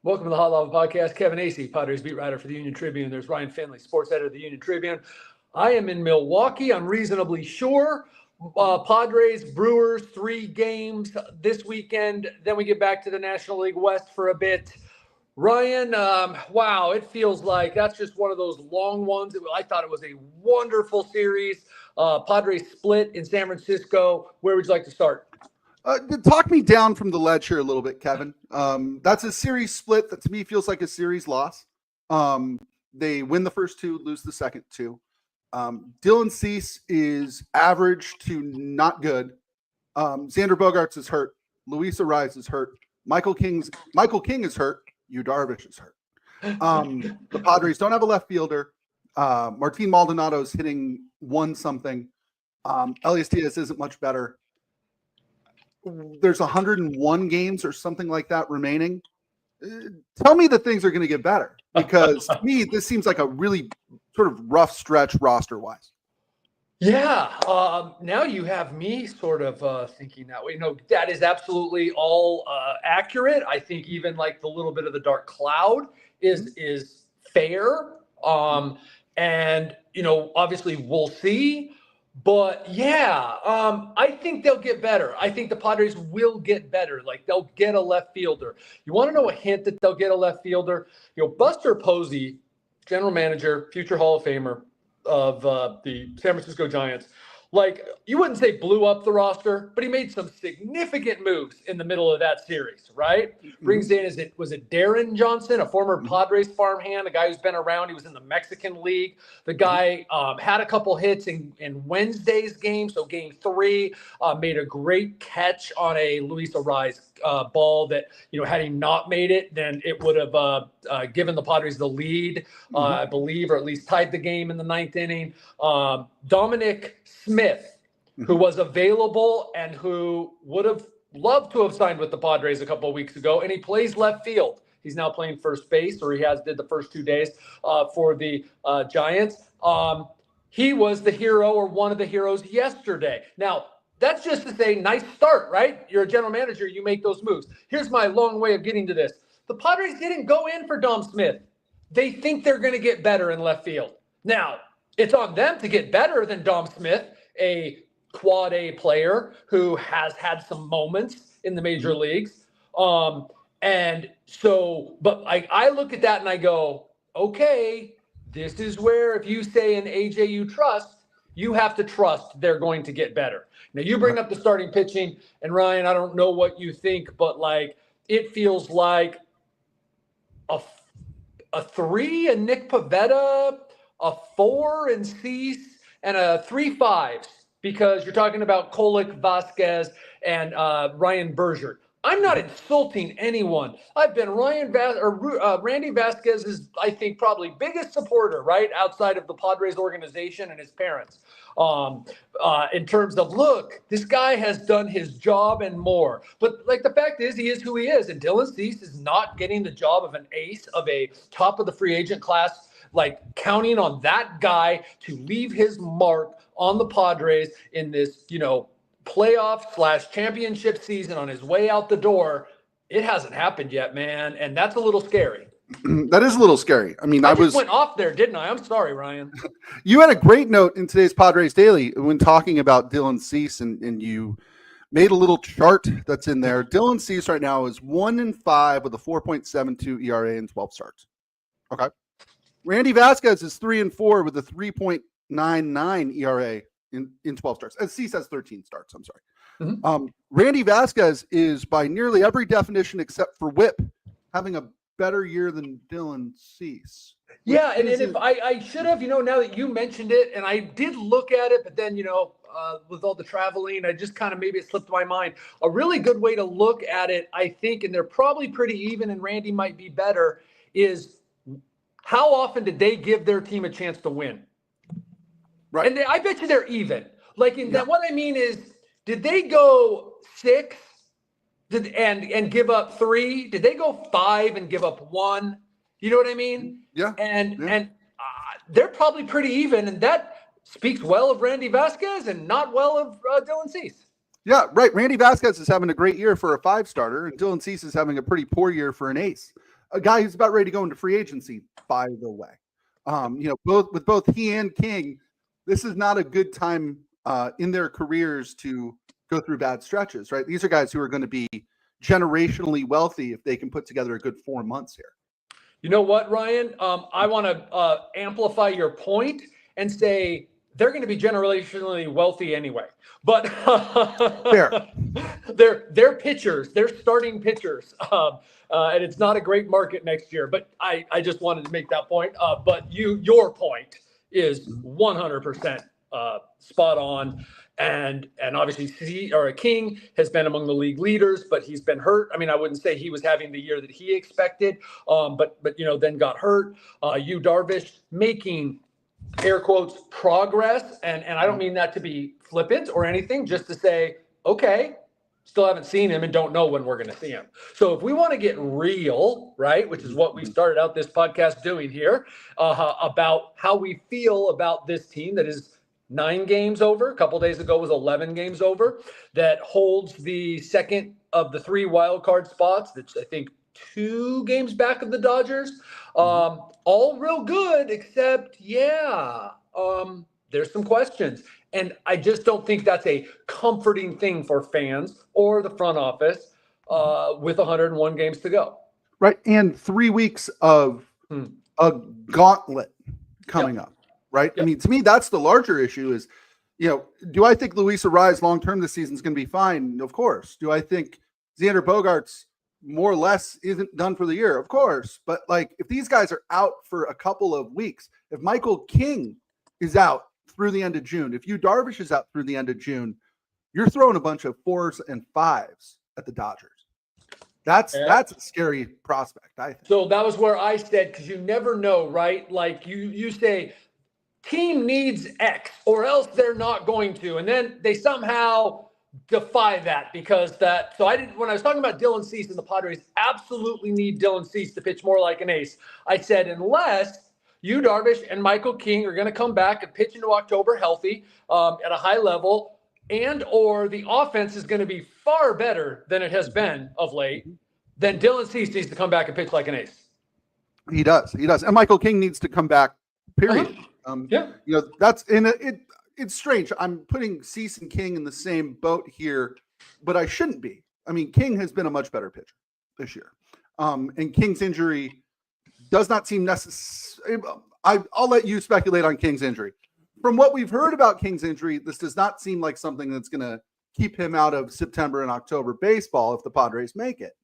Welcome to the Hot Lava Podcast. Kevin Acee, Padres beat writer for the Union-Tribune. There's Ryan Finley, sports editor of the Union-Tribune. I am in Milwaukee. I'm reasonably sure. Padres, Brewers, 3 games this weekend. Then we get back to the National League West for a bit. Ryan, wow, it feels like that's just one of those long ones. I thought it was a wonderful series. Padres split in San Francisco. Where would you like to start? Talk me down from the ledge here a little bit, Kevin. That's a series split that to me feels like a series loss. They win the first 2, lose the second 2. Dylan Cease is average to not good. Xander Bogaerts is hurt. Luis Arraez is hurt. Michael King is hurt. Yu Darvish is hurt. The Padres don't have a left fielder. Martin Maldonado is hitting 1-something. Elias Diaz isn't much better. There's 101 games or something like that remaining. Tell me that things are going to get better, because to me, this seems like a really sort of rough stretch roster-wise. Yeah. Now you have me sort of thinking that way. No, that is absolutely all accurate. I think even like the little bit of the dark cloud is fair. And, obviously we'll see. But yeah, I think they'll get better. I think the Padres will get better. Like, they'll get a left fielder. You want to know a hint that they'll get a left fielder? Buster Posey, general manager, future Hall of Famer of the San Francisco Giants, like, you wouldn't say blew up the roster, but he made some significant moves in the middle of that series, right? Mm-hmm. Brings in, was it Darren Johnson, a former Padres farmhand, a guy who's been around. He was in the Mexican League. The guy had a couple hits in Wednesday's game, so game 3, made a great catch on a Luis Arraez ball that, had he not made it, then it would have given the Padres the lead, I believe, or at least tied the game in the 9th inning. Dominic Smith, who was available and who would have loved to have signed with the Padres a couple of weeks ago, and he plays left field. He's now playing first base, or he did the first 2 days for the Giants. He was the hero, or one of the heroes, yesterday. Now, that's just to say, nice start, right? You're a general manager, you make those moves. Here's my long way of getting to this. The Padres didn't go in for Dom Smith. They think they're going to get better in left field. Now, it's on them to get better than Dom Smith, a quad A player who has had some moments in the major leagues. And so, but I look at that and I go, okay, this is where if you say an AJ you trust, you have to trust they're going to get better. Now, you bring up the starting pitching, and Ryan, I don't know what you think, but like, it feels like a 3 in Nick Pivetta, a 4 in Cease, and a 3 5s, because you're talking about Colic, Vasquez, and Ryan Berger. I'm not insulting anyone. I've been Randy Vasquez's, I think, probably biggest supporter, right, outside of the Padres organization and his parents. In terms of, look, this guy has done his job and more. But like, the fact is, he is who he is, and Dylan Cease is not getting the job of an ace, of a top of the free agent class. Like, counting on that guy to leave his mark on the Padres in this, playoff / championship season on his way out the door, it hasn't happened yet, man. And that's a little scary. That is a little scary. I mean, I just went off there, didn't I? I'm sorry, Ryan. You had a great note in today's Padres Daily when talking about Dylan Cease, and you made a little chart that's in there. Dylan Cease right now is 1-5 with a 4.72 ERA and 12 starts. Okay. Randy Vasquez is 3-4 with a 3.99 ERA in 12 starts. And Cease has 13 starts. I'm sorry. Randy Vasquez is, by nearly every definition except for WHIP, having a better year than Dylan Cease. Yeah, and if I should have, now that you mentioned it, and I did look at it, but then, with all the traveling, I just kind of, maybe it slipped my mind. A really good way to look at it, I think, and they're probably pretty even, and Randy might be better, is how often did they give their team a chance to win? Right. And I bet you they're even. Like, that, what I mean is, did they go 6 and give up 3? Did they go 5 and give up 1? You know what I mean? Yeah. And they're probably pretty even, and that speaks well of Randy Vasquez and not well of Dylan Cease. Yeah, right. Randy Vasquez is having a great year for a 5-starter, and Dylan Cease is having a pretty poor year for an ace. a guy who's about ready to go into free agency, by the way. Both he and King, this is not a good time in their careers to go through bad stretches, right? These are guys who are going to be generationally wealthy if they can put together a good 4 months here. You know what, Ryan? I want to amplify your point and say they're going to be generationally wealthy anyway. But they're pitchers, they're starting pitchers, and it's not a great market next year. But I just wanted to make that point. But your point is 100% spot on. And obviously King has been among the league leaders, but he's been hurt. I mean, I wouldn't say he was having the year that he expected, but then got hurt. Yu Darvish making air quotes progress, and I don't mean that to be flippant or anything, just to say, okay, still haven't seen him and don't know when we're going to see him. So if we want to get real, right, which is what we started out this podcast doing here, about how we feel about this team that is 9 games over. A couple days ago was 11 games over. That holds the second of the 3 wild card spots. That's, I think, 2 games back of the Dodgers. All real good, except, there's some questions. And I just don't think that's a comforting thing for fans or the front office with 101 games to go. Right. And 3 weeks of a gauntlet coming up. Right. Yep. I mean, to me, that's the larger issue is, do I think Luis Arraez long-term this season is going to be fine? Of course. Do I think Xander Bogaerts more or less isn't done for the year? Of course. But if these guys are out for a couple of weeks, if Michael King is out through the end of June, if Yu Darvish is out through the end of June, you're throwing a bunch of 4s and 5s at the Dodgers. That's a scary prospect, I think. So that was where I said, because you never know, right? Like you say, team needs X or else they're not going to. And then they somehow defy that because that. So when I was talking about Dylan Cease and the Padres absolutely need Dylan Cease to pitch more like an ace. I said, unless Yu Darvish and Michael King are going to come back and pitch into October healthy at a high level, and or the offense is going to be far better than it has been of late, then Dylan Cease needs to come back and pitch like an ace. He does. And Michael King needs to come back, period. It's strange. I'm putting Cease and King in the same boat here, but I shouldn't be. I mean, King has been a much better pitcher this year. And King's injury does not seem necessary. I'll let you speculate on King's injury. From what we've heard about King's injury, this does not seem like something that's going to keep him out of September and October baseball if the Padres make it.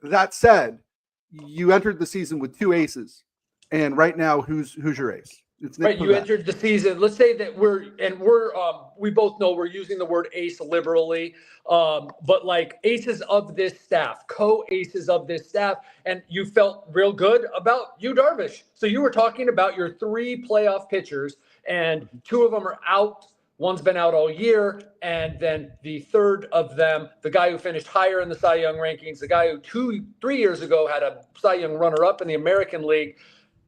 That said, you entered the season with 2 aces. And right now, who's your ace? It's Nick right, you entered the season. Let's say that we both know we're using the word ace liberally, but like aces of this staff, co-aces of this staff, and you felt real good about Yu Darvish. So you were talking about your 3 playoff pitchers, and 2 of them are out. One's been out all year, and then the third of them, the guy who finished higher in the Cy Young rankings, the guy who 3 years ago had a Cy Young runner-up in the American League,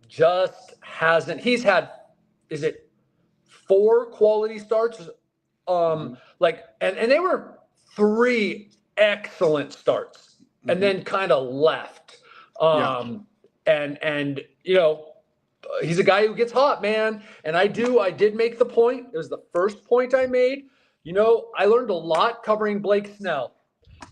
just hasn't. He's had, is it 4 quality starts? And they were 3 excellent starts, and then kind of left. And he's a guy who gets hot, man. And I did make the point. It was the first point I made. I learned a lot covering Blake Snell.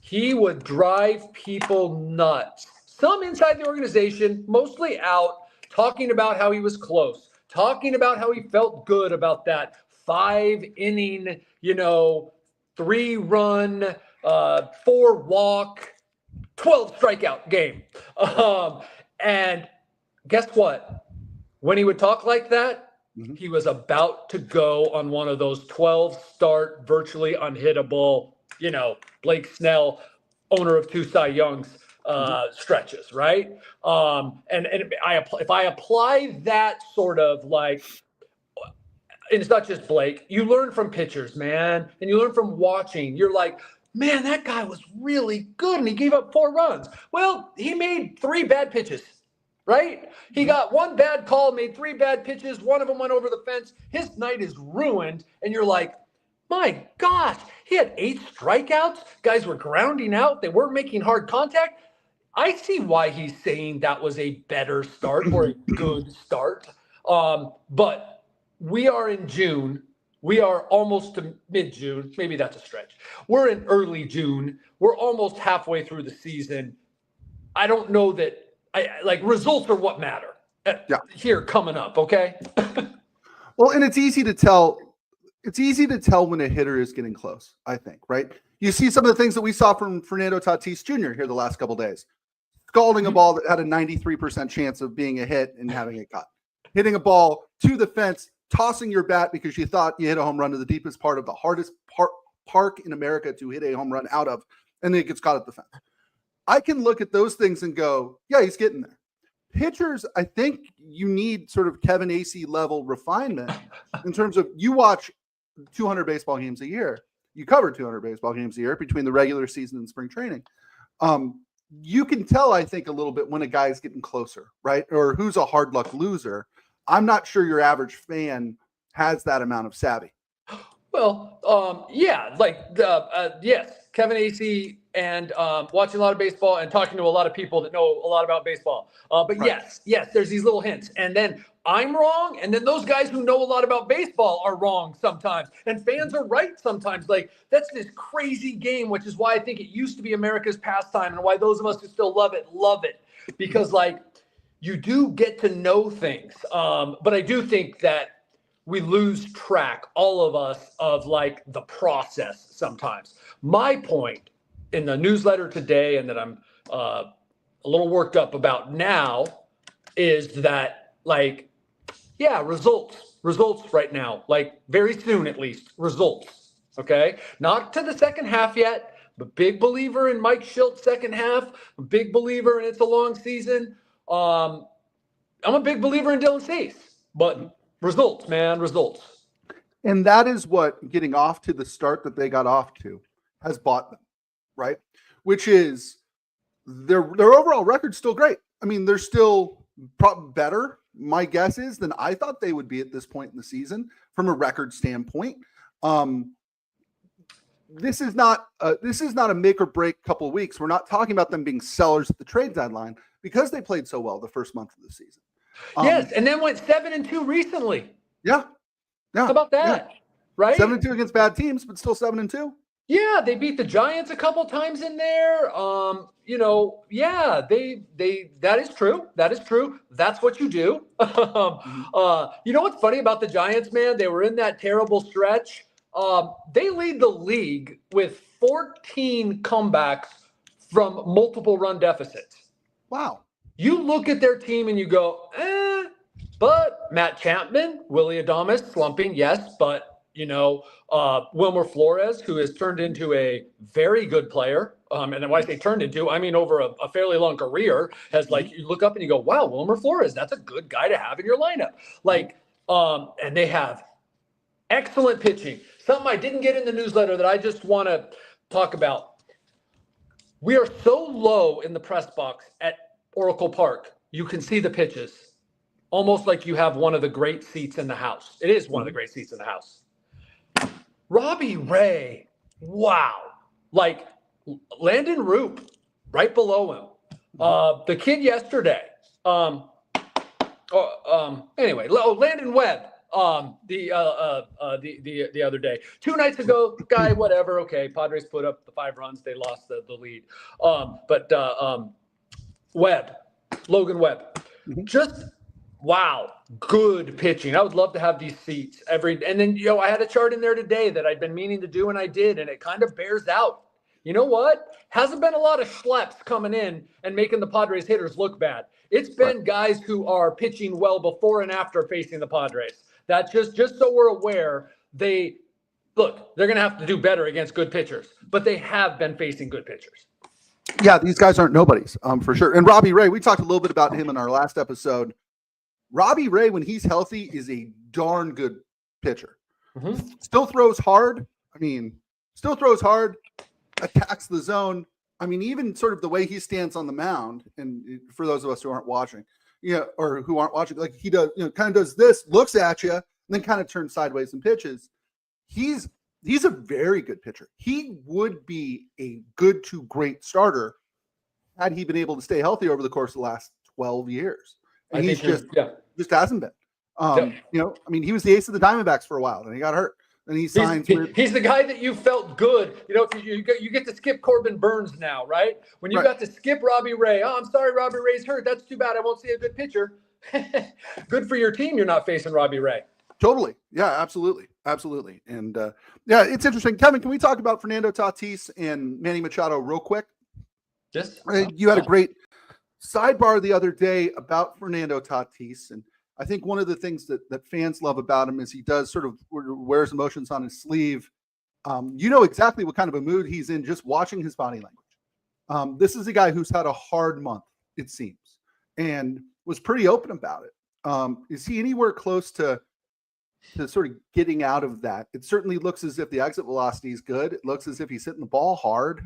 He would drive people nuts. Some inside the organization, mostly out, talking about how he was close, talking about how he felt good about that 5-inning, 3-run, 4-walk, 12 strikeout game. And guess what? When he would talk like that, he was about to go on one of those 12-start, virtually unhittable, Blake Snell, owner of 2 Cy Youngs, stretches, right? If I apply that sort of and it's not just Blake, you learn from pitchers, man, and you learn from watching. You're like, man, that guy was really good, and he gave up 4 runs. Well, he made 3 bad pitches, right? He got 1 bad call, made 3 bad pitches. 1 of them went over the fence. His night is ruined, and you're like, my gosh, he had 8 strikeouts. Guys were grounding out. They weren't making hard contact. I see why he's saying that was a better start or a good start. But we are in June. We are almost to mid-June. Maybe that's a stretch. We're in early June. We're almost halfway through the season. I don't know that results are what matter here coming up. Okay. Well, and it's easy to tell. It's easy to tell when a hitter is getting close, I think, right? You see some of the things that we saw from Fernando Tatis Jr. here the last couple of days. Scalding a ball that had a 93% chance of being a hit and having it cut. Hitting a ball to the fence, tossing your bat because you thought you hit a home run to the deepest part of the hardest park in America to hit a home run out of, and then it gets caught at the fence. I can look at those things and go, yeah, he's getting there. Pitchers, I think you need sort of Kevin Acee level refinement in terms of you watch 200 baseball games a year. You cover 200 baseball games a year between the regular season and spring training. You can tell, I think, a little bit when a guy's getting closer, right? Or who's a hard luck loser. I'm not sure your average fan has that amount of savvy. Well, yeah, yes, Kevin Acee and watching a lot of baseball and talking to a lot of people that know a lot about baseball. But right. yes, there's these little hints. And then I'm wrong. And then those guys who know a lot about baseball are wrong sometimes. And fans are right sometimes. Like, that's this crazy game, which is why I think it used to be America's pastime and why those of us who still love it. Because, you do get to know things. But I do think that we lose track, all of us, of the process sometimes. My point in the newsletter today, and that I'm a little worked up about now, is that results right now, very soon at least, results. Okay, not to the second half yet, but big believer in Mike Schilt's second half. A big believer in it's a long season. I'm a big believer in Dylan Cease, but results, man, results. And that is what getting off to the start that they got off to has bought them, right? Which is their overall record's still great. I mean, they're still better, my guess is, than I thought they would be at this point in the season from a record standpoint. This is not a make or break couple of weeks. We're not talking about them being sellers at the trade deadline because they played so well the first month of the season. Yes, and then went 7-2 recently. Yeah. How about that? Yeah. Right? 7-2 against bad teams, but still 7-2. Yeah, they beat the Giants a couple times in there. That is true. That is true. That's what you do. You know what's funny about the Giants, man? They were in that terrible stretch. They lead the league with 14 comebacks from multiple run deficits. Wow. You look at their team and you go, but Matt Chapman, Willie Adames slumping, yes, but Wilmer Flores, who has turned into a very good player, and when I say turned into, I mean over a fairly long career, has you look up and you go, wow, Wilmer Flores, that's a good guy to have in your lineup. And they have excellent pitching. Something I didn't get in the newsletter that I just want to talk about. We are so low in the press box at Oracle Park. You can see the pitches, almost like you have one of the great seats in the house. It is one of the great seats in the house. Robbie Ray, wow. Landon Roop, right below him. The kid yesterday. Anyway, Landon Webb. The other day, 2 nights ago, guy, whatever. Okay, Padres put up the 5 runs. They lost the lead. Webb, Logan Webb, just wow, good pitching. I would love to have these seats and then I had a chart in there today that I'd been meaning to do, and I did, and it kind of bears out. You know what? Hasn't been a lot of schleps coming in and making the Padres hitters look bad. It's been guys who are pitching well before and after facing the Padres. That's just so we're aware. They're going to have to do better against good pitchers, but they have been facing good pitchers. Yeah, these guys aren't nobodies, for sure. And Robbie Ray, we talked a little bit about him in our last episode. Robbie Ray, when he's healthy, is a darn good pitcher. Still throws hard. Attacks the zone. I mean, even sort of the way he stands on the mound, and for those of us who aren't watching, or who aren't watching, he does, kind of does this, looks at you, and then kind of turns sideways and pitches. He's a very good pitcher. He would be a good to great starter had he been able to stay healthy over the course of the last 12 years. And he's just hasn't been. I mean, he was the ace of the Diamondbacks for a while, then he got hurt. Then he signs he's the guy that you felt good. You get to skip Corbin Burns now, right? When you got to skip Robbie Ray. Oh, I'm sorry, Robbie Ray's hurt. That's too bad. I won't see a good pitcher. Good for your team. You're not facing Robbie Ray. Totally. Yeah, absolutely. Absolutely. And it's interesting. Kevin, can we talk about Fernando Tatis and Manny Machado real quick? Yes. You had a great sidebar the other day about Fernando Tatis. And I think one of the things that fans love about him is he does sort of wears emotions on his sleeve. You know exactly what kind of a mood he's in just watching his body language. This is a guy who's had a hard month, it seems, and was pretty open about it. Is he anywhere close to sort of getting out of that? It certainly looks as if the exit velocity is good. It looks as if he's hitting the ball hard.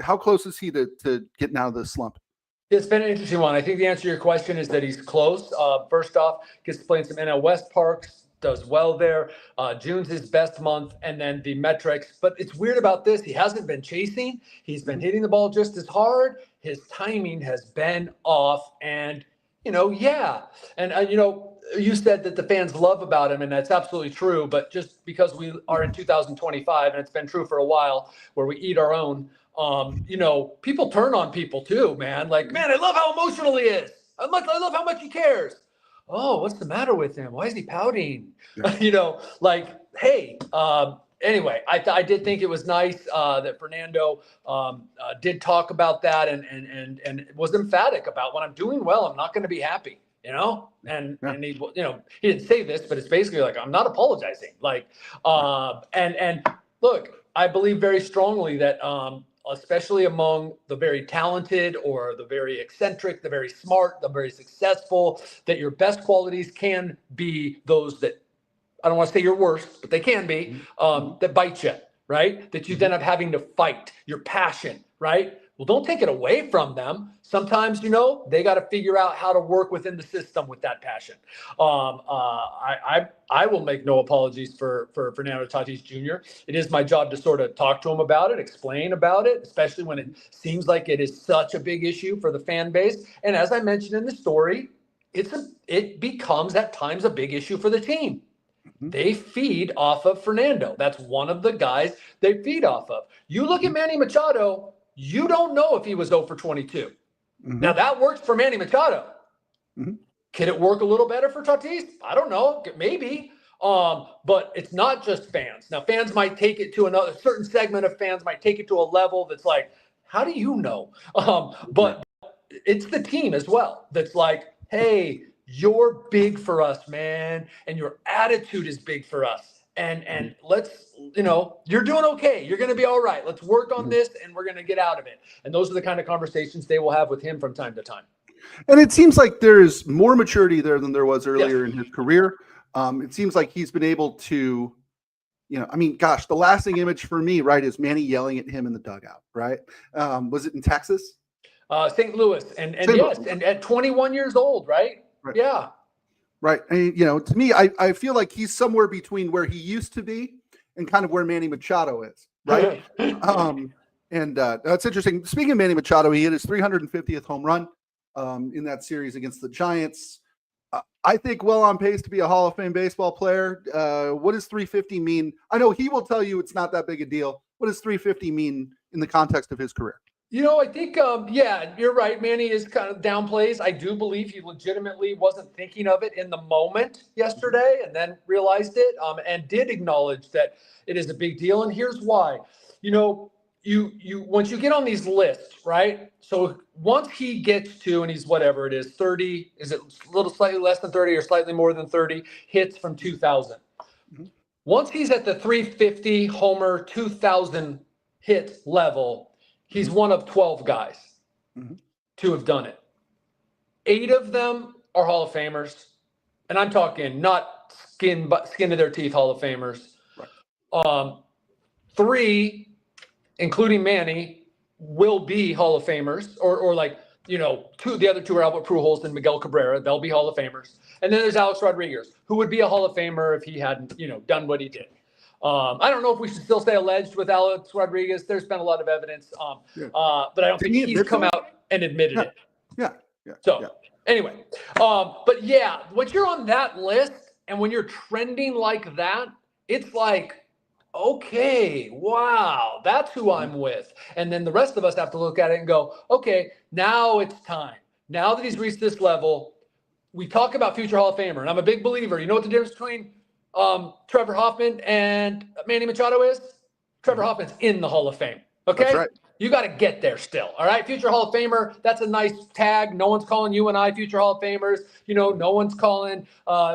How close is he to getting out of this slump? It's been an interesting one. I think the answer to your question is that he's close. First off, gets to play in some NL West parks, does well there. June's his best month, and then the metrics. But it's weird about this. He hasn't been chasing. He's been hitting the ball just as hard. His timing has been off. And, And, you said that the fans love about him, and that's absolutely true. But just because we are in 2025, and it's been true for a while, where we eat our own, people turn on people too, man. Like, man, I love how emotional he is. I love how much he cares. Oh, what's the matter with him? Why is he pouting? Yeah. Hey, anyway, I did think it was nice that Fernando did talk about that and was emphatic about when I'm doing well, I'm not going to be happy. And he didn't say this, but it's basically like, I'm not apologizing. And look, I believe very strongly that, especially among the very talented or the very eccentric, the very smart, the very successful, that your best qualities can be those that, I don't want to say your worst, but they can be, that bite you, right? That you then have having to fight, your passion, right? Well, don't take it away from them. Sometimes, they got to figure out how to work within the system with that passion. I will make no apologies for Fernando Tatis Jr. It is my job to sort of talk to him about it, explain about it, especially when it seems like it is such a big issue for the fan base. And as I mentioned in the story, it becomes at times a big issue for the team. They feed off of Fernando. That's one of the guys they feed off of. You look at Manny Machado, you don't know if he was 0 for 22. Now, that works for Manny Machado. Can it work a little better for Tatis? I don't know. Maybe. But it's not just fans. Now, fans might take it to a certain segment of fans might take it to a level that's like, how do you know? But it's the team as well that's like, hey, you're big for us, man. And your attitude is big for us. And let's, you're doing okay. You're going to be all right. Let's work on this and we're going to get out of it. And those are the kind of conversations they will have with him from time to time. And it seems like there's more maturity there than there was earlier in his career. It seems like he's been able to, the lasting image for me, right, is Manny yelling at him in the dugout, right? Was it in Texas? St. Louis. And yes, and at 21 years old, right? Yeah. Right. And, to me, I feel like he's somewhere between where he used to be and kind of where Manny Machado is. Right. That's interesting. Speaking of Manny Machado, he hit his 350th home run in that series against the Giants. I think well on pace to be a Hall of Fame baseball player. What does 350 mean? I know he will tell you it's not that big a deal. What does 350 mean in the context of his career? I think, you're right. Manny is kind of downplays. I do believe he legitimately wasn't thinking of it in the moment yesterday and then realized it and did acknowledge that it is a big deal. And here's why. You once you get on these lists, right? So once he gets to, and he's whatever it is, 30, is it a little slightly less than 30 or slightly more than 30 hits from 2000? Once he's at the 350 homer, 2000 hit level, he's one of 12 guys to have done it. 8 of them are Hall of Famers. And I'm talking not skin to their teeth Hall of Famers. Right. 3, including Manny, will be Hall of Famers. Or 2, the other 2 are Albert Pujols and Miguel Cabrera. They'll be Hall of Famers. And then there's Alex Rodriguez, who would be a Hall of Famer if he hadn't, done what he did. I don't know if we should still say alleged with Alex Rodriguez. There's been a lot of evidence, but I don't think he's come out. and admitted Yeah. it. Yeah. So anyway, but yeah, when you're on that list and when you're trending like that, it's like, okay, wow, that's who I'm with. And then the rest of us have to look at it and go, okay, now it's time. Now that he's reached this level, we talk about future Hall of Famer, and I'm a big believer. You know what the difference between Trevor Hoffman and Manny Machado is? Trevor Hoffman's in the Hall of Fame. Okay? That's right. You got to get there still. All right. Future Hall of Famer. That's a nice tag. No one's calling you and I future Hall of Famers. You know, no one's calling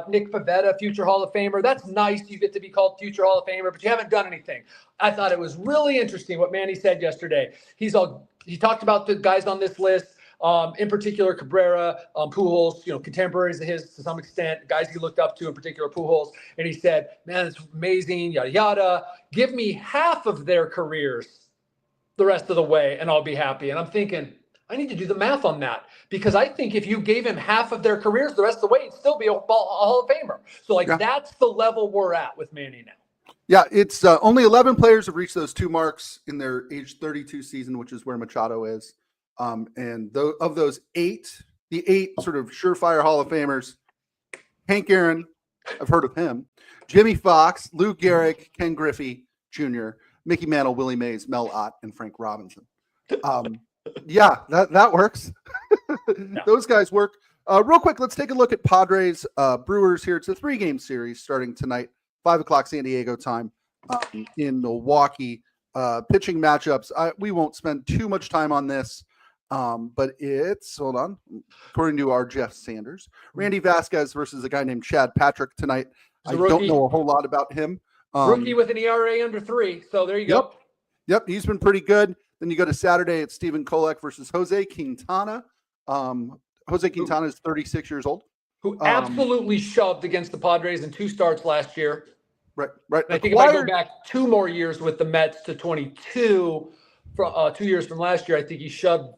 Nick Pivetta future Hall of Famer. That's nice. You get to be called future Hall of Famer, but you haven't done anything. I thought it was really interesting what Manny said yesterday. He talked about the guys on this list. In particular, Cabrera, Pujols, contemporaries of his to some extent, guys he looked up to, in particular Pujols. And he said, man, it's amazing, yada, yada. Give me half of their careers the rest of the way and I'll be happy. And I'm thinking, I need to do the math on that, because I think if you gave him half of their careers the rest of the way, he'd still be a Hall of Famer. So that's the level we're at with Manny now. Yeah, it's only 11 players have reached those two marks in their age 32 season, which is where Machado is. And of those eight, the eight sort of surefire Hall of Famers, Hank Aaron, I've heard of him, Jimmy Fox, Lou Gehrig, Ken Griffey Jr., Mickey Mantle, Willie Mays, Mel Ott, and Frank Robinson. Yeah, that works. Those guys work. Real quick, let's take a look at Padres Brewers here. It's a 3-game series starting tonight, 5:00 San Diego time in Milwaukee. Pitching matchups. We won't spend too much time on this, but it's, hold on, according to our Jeff Sanders, Randy Vasquez versus a guy named Chad Patrick tonight. I don't know a whole lot about him. Rookie with an ERA under 3. So there you go. Yep. He's been pretty good. Then you go to Saturday. It's Stephen Kolek versus Jose Quintana. Jose Quintana is 36 years old. Who absolutely shoved against the Padres in 2 starts last year. Right. I think if I go back 2 more years with the Mets to 22, 2 years from last year, I think he shoved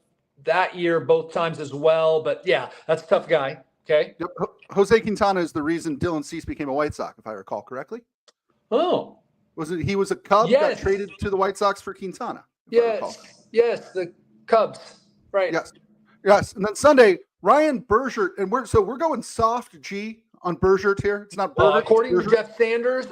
that year both times as well. But yeah, that's a tough guy. Okay. Yep. Jose Quintana is the reason Dylan Cease became a White Sox, if I recall correctly. Oh, He was a Cub, got traded to the White Sox for Quintana. Yes, the Cubs. Right. Yes. And then Sunday, Ryan Bergert, and we're going soft G on Bergert here. It's not Bergert. According to Jeff Sanders,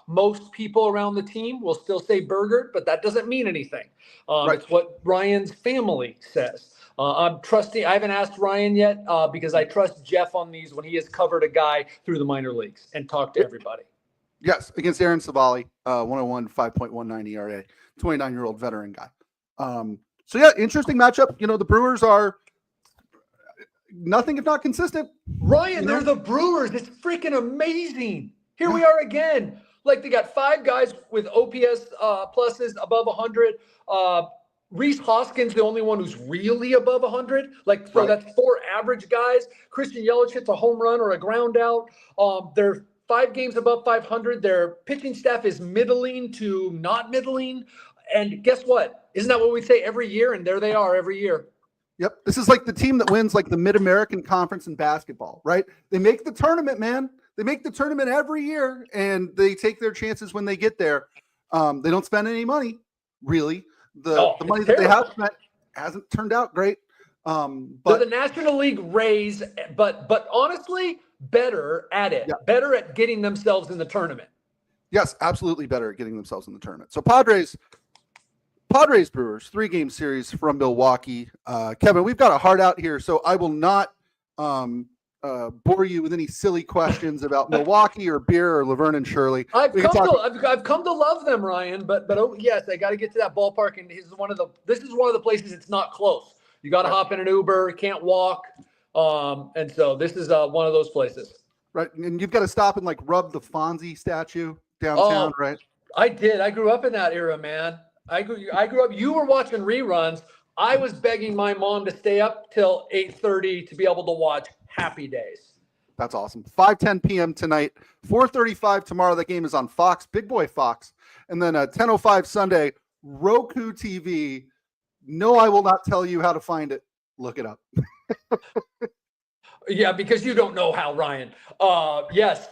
most people around the team will still say Bergert, but that doesn't mean anything. It's what Ryan's family says. I'm trusting. I haven't asked Ryan yet because I trust Jeff on these when he has covered a guy through the minor leagues and talked to everybody. Yes, against Aaron Savali, 101, 5.19 ERA, 29-year-old veteran guy. So yeah, interesting matchup. The Brewers are nothing if not consistent. Ryan, they're the Brewers. It's freaking amazing. Here we are again. Like, they got 5 guys with OPS pluses above 100. Rhys Hoskins, the only one who's really above 100. That's 4 average guys. Christian Yelich hits a home run or a ground out. They're 5 games above 500. Their pitching staff is middling to not middling. And guess what? Isn't that what we say every year? And there they are every year. Yep. This is like the team that wins like the Mid-American Conference in basketball, right? They make the tournament, man. They make the tournament every year, and they take their chances when they get there. They don't spend any money, really. The money that they have spent hasn't turned out great. But the National League raise, but honestly, better at it. Yeah. Better at getting themselves in the tournament. Yes, absolutely better at getting themselves in the tournament. So Padres Brewers 3-game series from Milwaukee. Kevin, we've got a heart out here, so I will not bore you with any silly questions about Milwaukee or beer or Laverne and Shirley. I've come to love them, Ryan. But yes, I got to get to that ballpark, and this is one of the places it's not close. You got to hop in an Uber, can't walk, and so this is one of those places. Right, and you've got to stop and rub the Fonzie statue downtown, right? I did. I grew up in that era, man. I grew up. You were watching reruns. I was begging my mom to stay up till 8:30 to be able to watch Happy Days. That's awesome. 5:10 p.m. tonight, 4:35 tomorrow. That game is on Fox, Big Boy Fox, and then 10:05 Sunday, Roku TV. No, I will not tell you how to find it. Look it up. Yeah, because you don't know how, Ryan. Yes,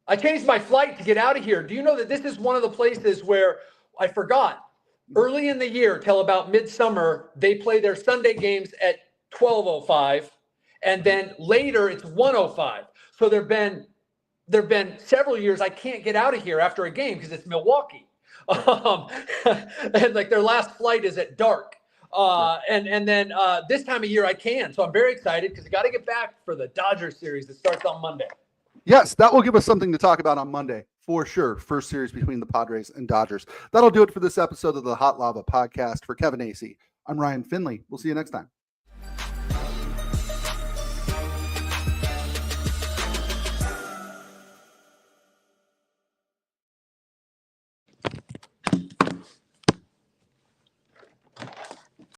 I changed my flight to get out of here. Do you know that this is one of the places where I forgot? early in the year till about midsummer, they play their Sunday games at 12:05, and then later it's 1:05. So there've been several years I can't get out of here after a game because it's Milwaukee, and like their last flight is at dark. And then this time of year I can. So I'm very excited because I got to get back for the Dodgers series that starts on Monday. Yes, that will give us something to talk about on Monday, for sure. First series between the Padres and Dodgers. That'll do it for this episode of the Hot Lava Podcast. For Kevin Acee, I'm Ryan Finley. We'll see you next time.